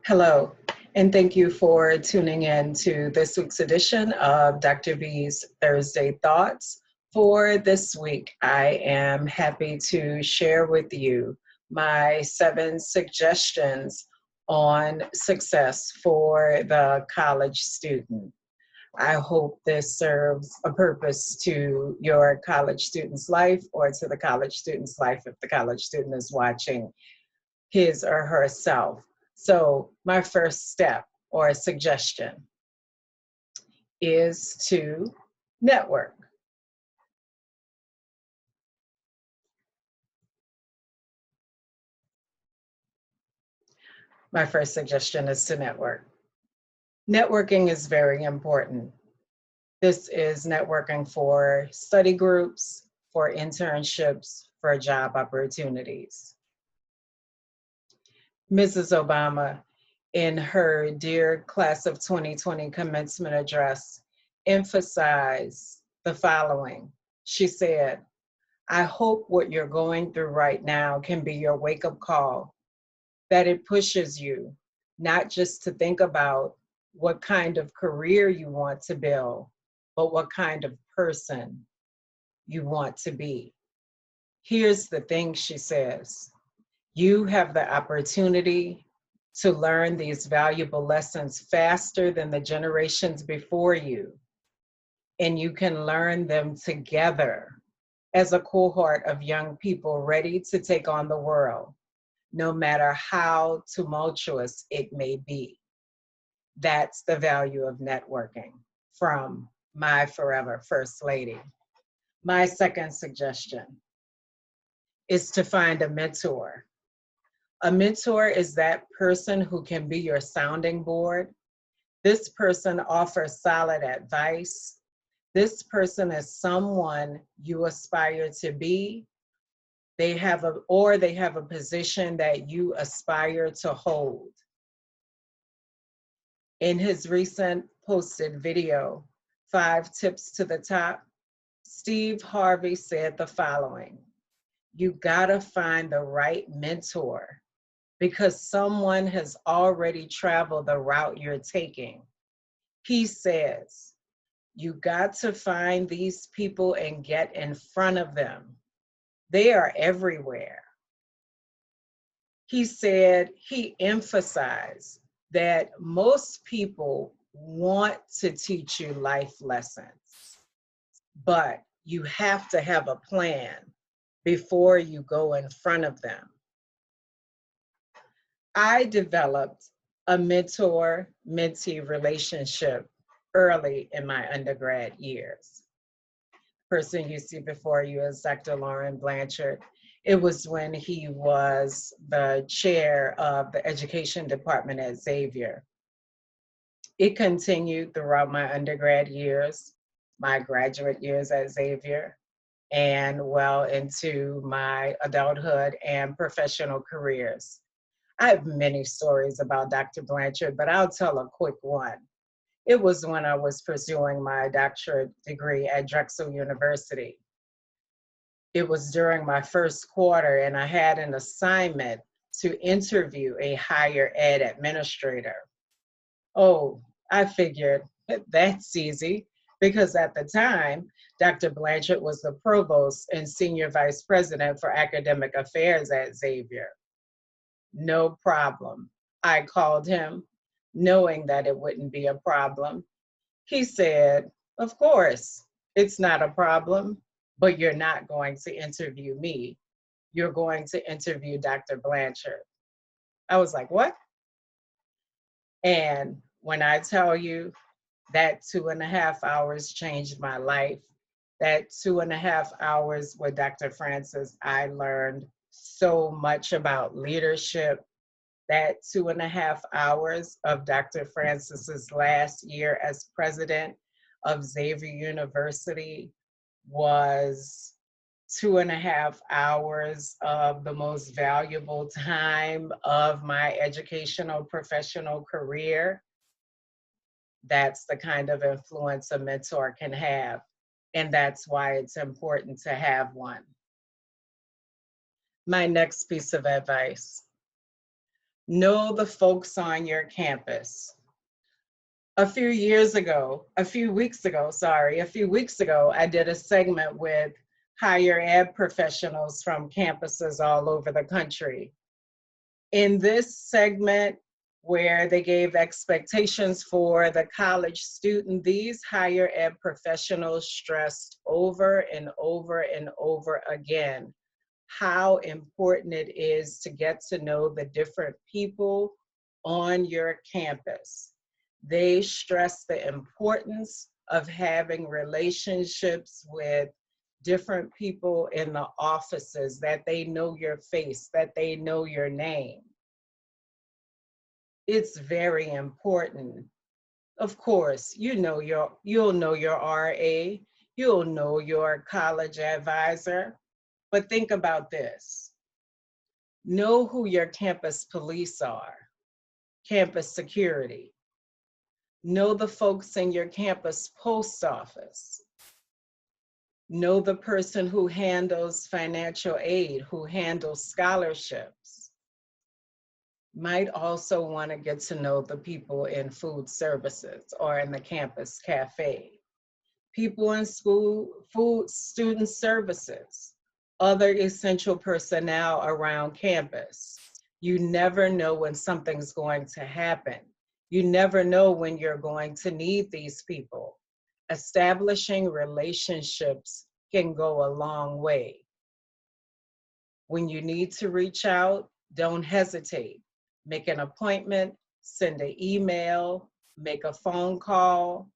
Hello, and thank you for tuning in to this week's edition of Dr. B's Thursday Thoughts. For this week, I am happy to share with you my 7 suggestions on success for the college student. I hope this serves a purpose to your college student's life or to the college student's life if the college student is watching his or herself. So my first step or suggestion is to network. My first suggestion is to network. Networking is very important. This is networking for study groups, for internships, for job opportunities. Mrs. Obama, in her Dear Class of 2020 commencement address, emphasized the following. She said, I hope what you're going through right now can be your wake-up call, that it pushes you not just to think about what kind of career you want to build, but what kind of person you want to be. Here's the thing, she says. You have the opportunity to learn these valuable lessons faster than the generations before you, and you can learn them together as a cohort of young people ready to take on the world, no matter how tumultuous it may be. That's the value of networking from my forever First Lady. My second suggestion is to find a mentor. A mentor is that person who can be your sounding board. This person offers solid advice. This person is someone you aspire to be. They have a position that you aspire to hold. In his recent posted video, 5 Tips to the Top, Steve Harvey said the following: you gotta find the right mentor because someone has already traveled the route you're taking. He says, you got to find these people and get in front of them. They are everywhere. He said, he emphasized that most people want to teach you life lessons, but you have to have a plan before you go in front of them. I developed a mentor-mentee relationship early in my undergrad years. Person you see before you is Dr. Lauren Blanchard. It was when he was the chair of the education department at Xavier. It continued throughout my undergrad years, my graduate years at Xavier, and well into my adulthood and professional careers. I have many stories about Dr. Blanchard, but I'll tell a quick one. It was when I was pursuing my doctorate degree at Drexel University. It was during my first quarter, and I had an assignment to interview a higher ed administrator. Oh, I figured that's easy because at the time, Dr. Blanchard was the provost and senior vice president for academic affairs at Xavier. No problem. I called him, knowing that it wouldn't be a problem. He said, of course, it's not a problem, but you're not going to interview me. You're going to interview Dr. Blanchard. I was like, what? And when I tell you that 2.5 hours changed my life, that 2.5 hours with Dr. Francis, I learned so much about leadership. That 2.5 hours of Dr. Francis's last year as president of Xavier University was 2.5 hours of the most valuable time of my educational professional career. That's the kind of influence a mentor can have, and that's why it's important to have one. My next piece of advice: Know the folks on your campus. A few weeks ago, I did a segment with higher ed professionals from campuses all over the country. In this segment, where they gave expectations for the college student, these higher ed professionals stressed over and over and over again how important it is to get to know the different people on your campus. They stress the importance of having relationships with different people in the offices, that they know your face, that they know your name. It's very important. Of course, you'll know your RA, you'll know your college advisor, but think about this. Know who your campus police are, campus security. Know the folks in your campus post office. Know the person who handles financial aid, who handles scholarships. Might also want to get to know the people in food services or in the campus cafe. People in school, food, student services, other essential personnel around campus. You never know when something's going to happen. You never know when you're going to need these people. Establishing relationships can go a long way. When you need to reach out, don't hesitate. Make an appointment, send an email, make a phone call.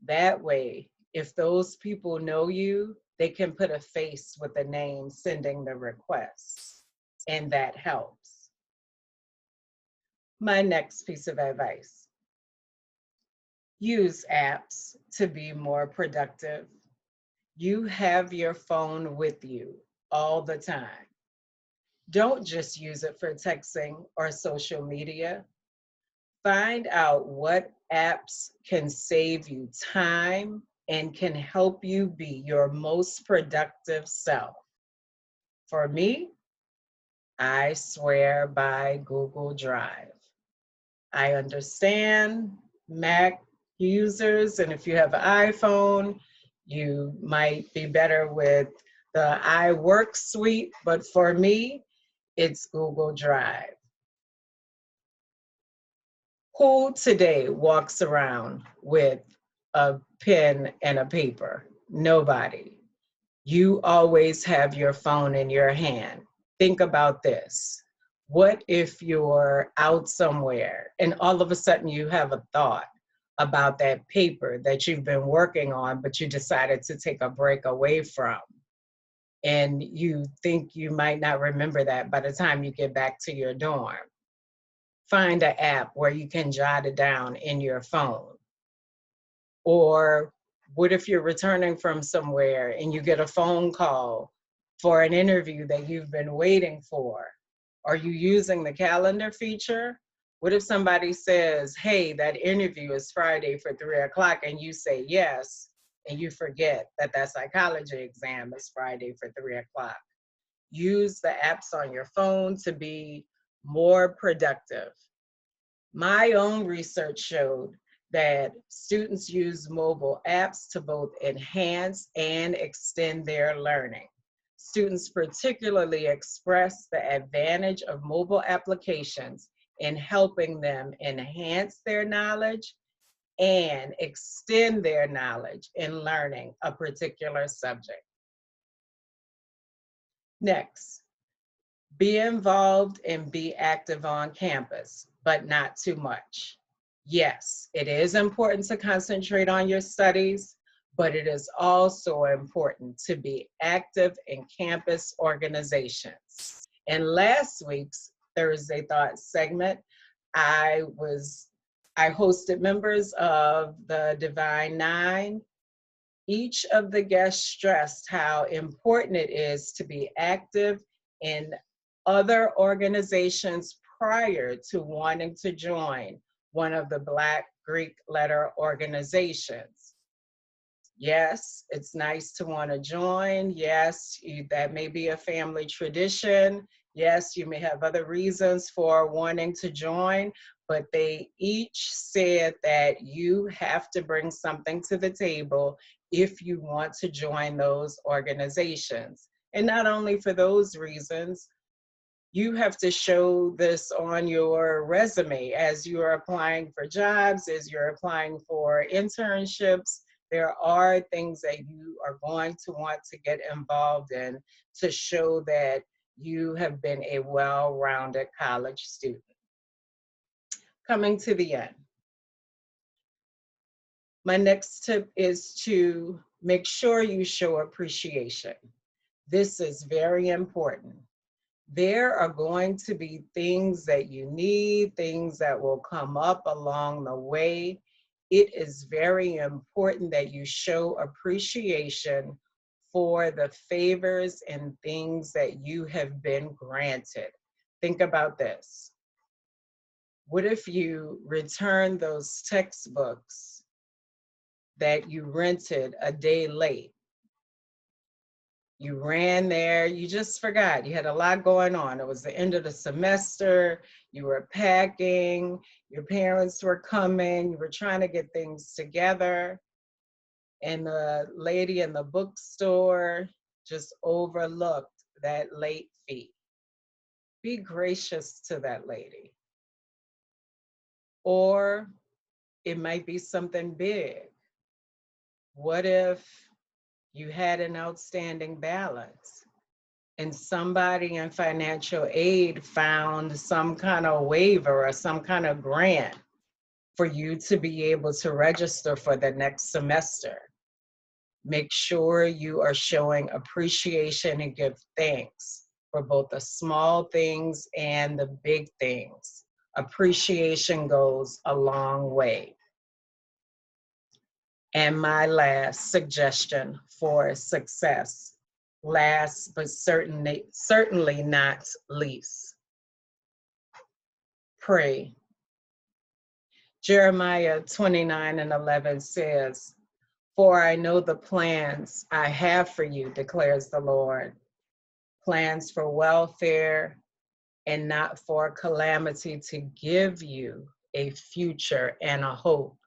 That way, if those people know you, they can put a face with a name sending the request, and that helps. My next piece of advice: use apps to be more productive. You have your phone with you all the time. Don't just use it for texting or social media. Find out what apps can save you time and can help you be your most productive self. For me, I swear by Google Drive. I understand Mac users, and if you have an iPhone, you might be better with the iWork suite, but for me, it's Google Drive. Who today walks around with a pen and a paper? Nobody. You always have your phone in your hand. Think about this. What if you're out somewhere and all of a sudden you have a thought about that paper that you've been working on, but you decided to take a break away from? And you think you might not remember that by the time you get back to your dorm. Find an app where you can jot it down in your phone. Or what if you're returning from somewhere and you get a phone call for an interview that you've been waiting for? Are you using the calendar feature? What if somebody says, hey, that interview is Friday for 3:00, and you say yes, and you forget that that psychology exam is Friday for 3:00? Use the apps on your phone to be more productive. My own research showed that students use mobile apps to both enhance and extend their learning. Students particularly express the advantage of mobile applications in helping them enhance their knowledge and extend their knowledge in learning a particular subject. Next, be involved and be active on campus, but not too much. Yes, it is important to concentrate on your studies, but it is also important to be active in campus organizations. In last week's Thursday Thought segment, I hosted members of the Divine Nine. Each of the guests stressed how important it is to be active in other organizations prior to wanting to join one of the Black Greek letter organizations. Yes, it's nice to want to join. Yes, that may be a family tradition. Yes, you may have other reasons for wanting to join, but they each said that you have to bring something to the table if you want to join those organizations. And not only for those reasons, you have to show this on your resume as you're applying for jobs, as you're applying for internships. There are things that you are going to want to get involved in to show that you have been a well-rounded college student. Coming to the end, my next tip is to make sure you show appreciation. This is very important. There are going to be things that you need, things that will come up along the way. It is very important that you show appreciation for the favors and things that you have been granted. Think about this. What if you return those textbooks that you rented a day late? You ran there, you just forgot. You had a lot going on. It was the end of the semester, you were packing, your parents were coming, you were trying to get things together, and the lady in the bookstore just overlooked that late fee. Be gracious to that lady. Or it might be something big. What if you had an outstanding balance and somebody in financial aid found some kind of waiver or some kind of grant for you to be able to register for the next semester? Make sure you are showing appreciation and give thanks for both the small things and the big things. Appreciation goes a long way. And my last suggestion for success, last but certainly not least, pray. Jeremiah 29:11 says, "For I know the plans I have for you, declares the Lord, plans for welfare and not for calamity, to give you a future and a hope."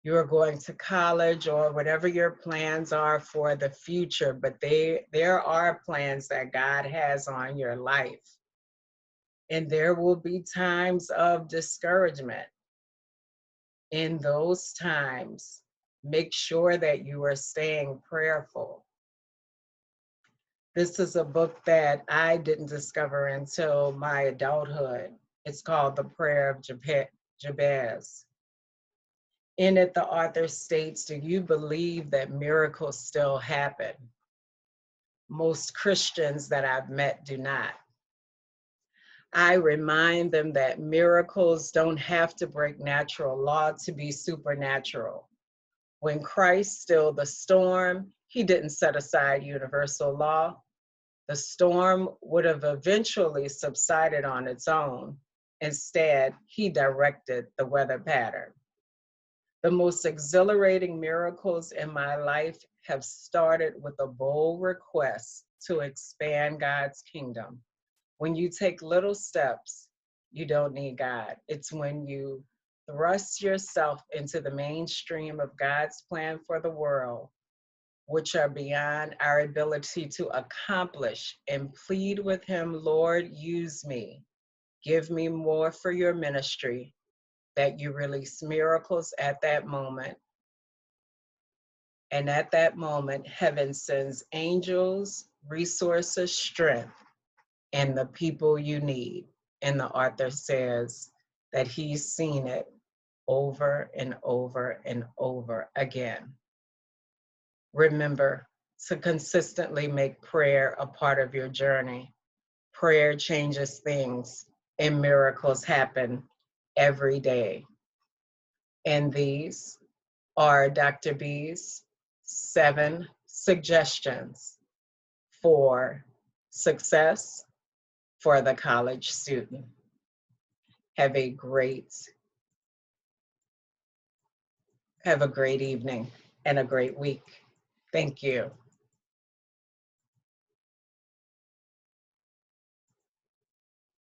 You're going to college or whatever your plans are for the future, but there are plans that God has on your life. And there will be times of discouragement. In those times, make sure that you are staying prayerful. This is a book that I didn't discover until my adulthood. It's called The Prayer of Jabez. In it, the author states, "Do you believe that miracles still happen?" Most Christians that I've met do not. I remind them that miracles don't have to break natural law to be supernatural. When Christ stilled the storm, he didn't set aside universal law. The storm would have eventually subsided on its own. Instead, he directed the weather pattern. The most exhilarating miracles in my life have started with a bold request to expand God's kingdom. When you take little steps, you don't need God. It's when you thrust yourself into the mainstream of God's plan for the world, which are beyond our ability to accomplish, and plead with him, "Lord, use me. Give me more for your ministry," that you release miracles at that moment. And at that moment, heaven sends angels, resources, strength, and the people you need. And the author says that he's seen it over and over and over again. Remember to consistently make prayer a part of your journey. Prayer changes things, and miracles happen every day. And these are Dr. B's 7 suggestions for success for the college student. Have a great evening and a great week. Thank you.